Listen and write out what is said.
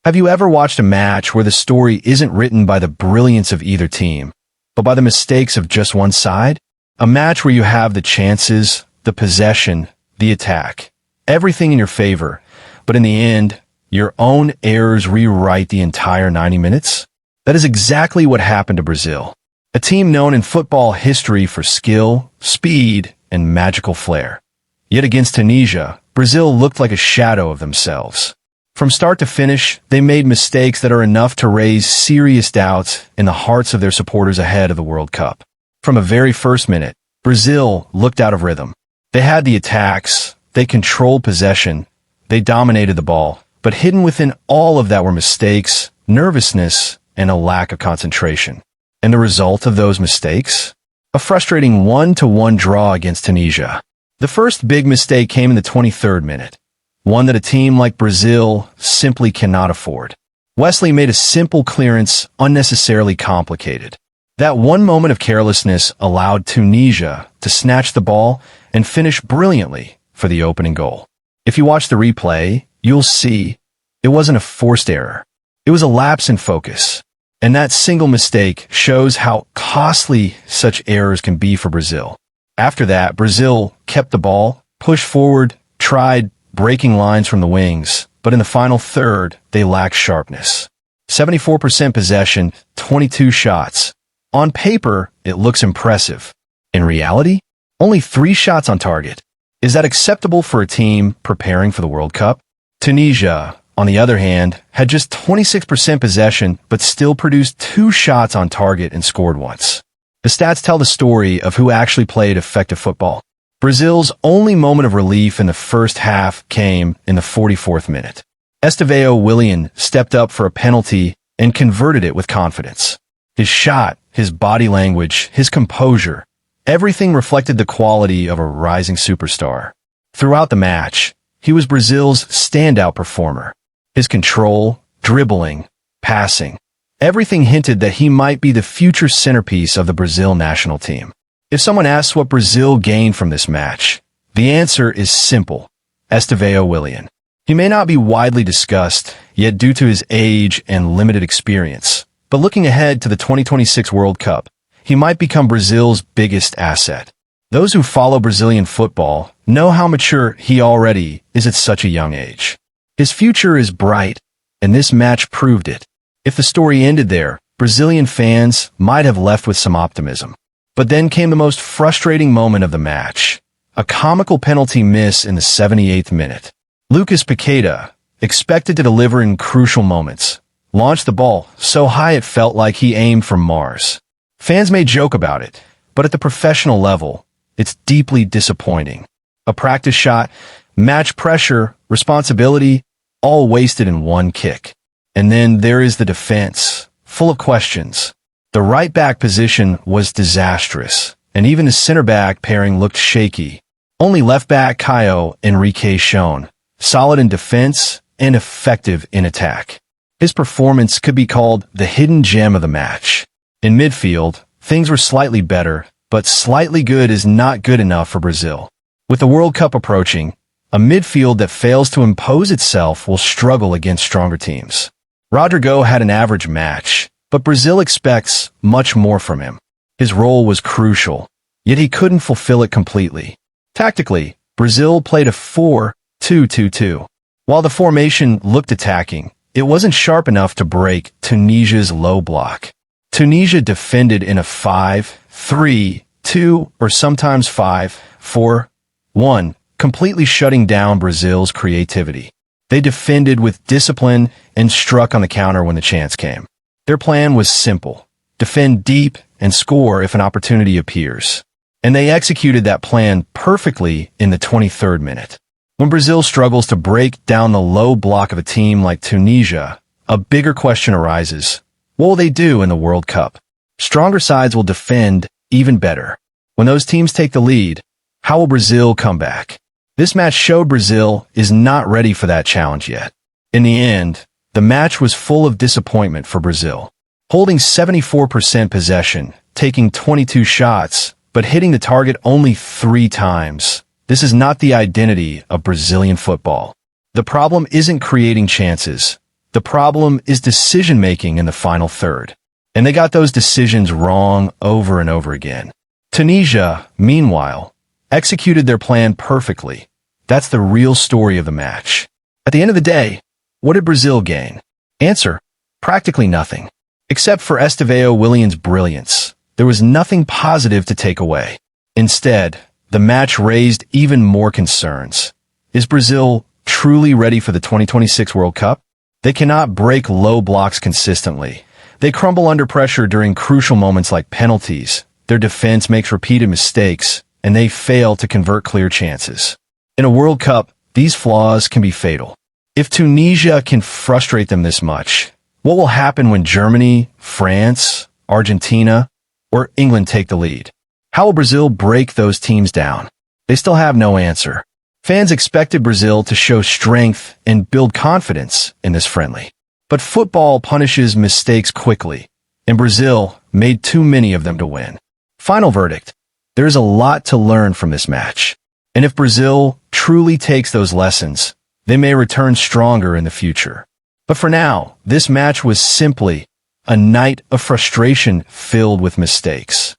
Have you ever watched a match where the story isn't written by the brilliance of either team, but by the mistakes of just one side? A match where you have the chances, the possession, the attack, everything in your favor, but in the end, your own errors rewrite the entire 90 minutes? That is exactly what happened to Brazil, a team known in football history for skill, speed, and magical flair. Yet against Tunisia, Brazil looked like a shadow of themselves. From start to finish, they made mistakes that are enough to raise serious doubts in the hearts of their supporters ahead of the World Cup. From a very first minute, Brazil looked out of rhythm. They had the attacks, they controlled possession, they dominated the ball, but hidden within all of that were mistakes, nervousness, and a lack of concentration. And the result of those mistakes? A frustrating 1-1 draw against Tunisia. The first big mistake came in the 23rd minute. One that a team like Brazil simply cannot afford. Wesley made a simple clearance unnecessarily complicated. That one moment of carelessness allowed Tunisia to snatch the ball and finish brilliantly for the opening goal. If you watch the replay, you'll see it wasn't a forced error. It was a lapse in focus. And that single mistake shows how costly such errors can be for Brazil. After that, Brazil kept the ball, pushed forward, tried breaking lines from the wings, but in the final third, they lacked sharpness. 74% possession, 22 shots. On paper, it looks impressive. In reality, only 3 shots on target. Is that acceptable for a team preparing for the World Cup? Tunisia, on the other hand, had just 26% possession, but still produced 2 shots on target and scored once. The stats tell the story of who actually played effective football. Brazil's only moment of relief in the first half came in the 44th minute. Estevao Willian stepped up for a penalty and converted it with confidence. His shot, his body language, his composure, everything reflected the quality of a rising superstar. Throughout the match, he was Brazil's standout performer. His control, dribbling, passing, everything hinted that he might be the future centerpiece of the Brazil national team. If someone asks what Brazil gained from this match, the answer is simple: Estevao Willian. He may not be widely discussed, yet due to his age and limited experience, but looking ahead to the 2026 World Cup, he might become Brazil's biggest asset. Those who follow Brazilian football know how mature he already is at such a young age. His future is bright, and this match proved it. If the story ended there, Brazilian fans might have left with some optimism. But then came the most frustrating moment of the match, a comical penalty miss in the 78th minute. Lucas Paqueta, expected to deliver in crucial moments, launched the ball so high it felt like he aimed from Mars. Fans may joke about it, but at the professional level, it's deeply disappointing. A practice shot, match pressure, responsibility, all wasted in one kick. And then there is the defense, full of questions. The right-back position was disastrous, and even the center-back pairing looked shaky. Only left-back Caio Henrique shone, solid in defense and effective in attack. His performance could be called the hidden gem of the match. In midfield, things were slightly better, but slightly good is not good enough for Brazil. With the World Cup approaching, a midfield that fails to impose itself will struggle against stronger teams. Rodrigo had an average match, but Brazil expects much more from him. His role was crucial, yet he couldn't fulfill it completely. Tactically, Brazil played a 4-2-2-2. While the formation looked attacking, it wasn't sharp enough to break Tunisia's low block. Tunisia defended in a 5-3-2 or sometimes 5-4-1, completely shutting down Brazil's creativity. They defended with discipline and struck on the counter when the chance came. Their plan was simple: defend deep and score if an opportunity appears. And they executed that plan perfectly in the 23rd minute. When Brazil struggles to break down the low block of a team like Tunisia, a bigger question arises: what will they do in the World Cup? Stronger sides will defend even better. When those teams take the lead, how will Brazil come back? This match showed Brazil is not ready for that challenge yet. In the end, the match was full of disappointment for Brazil. Holding 74% possession, taking 22 shots, but hitting the target only 3 times. This is not the identity of Brazilian football. The problem isn't creating chances. The problem is decision-making in the final third. And they got those decisions wrong over and over again. Tunisia, meanwhile, executed their plan perfectly. That's the real story of the match. At the end of the day, what did Brazil gain? Answer: practically nothing. Except for Estevao Willian's brilliance, there was nothing positive to take away. Instead, the match raised even more concerns. Is Brazil truly ready for the 2026 World Cup? They cannot break low blocks consistently. They crumble under pressure during crucial moments like penalties. Their defense makes repeated mistakes, and they fail to convert clear chances. In a World Cup, these flaws can be fatal. If Tunisia can frustrate them this much, what will happen when Germany, France, Argentina, or England take the lead? How will Brazil break those teams down? They still have no answer. Fans expected Brazil to show strength and build confidence in this friendly. But football punishes mistakes quickly, and Brazil made too many of them to win. Final verdict: there is a lot to learn from this match. And if Brazil truly takes those lessons, they may return stronger in the future. But for now, this match was simply a night of frustration filled with mistakes.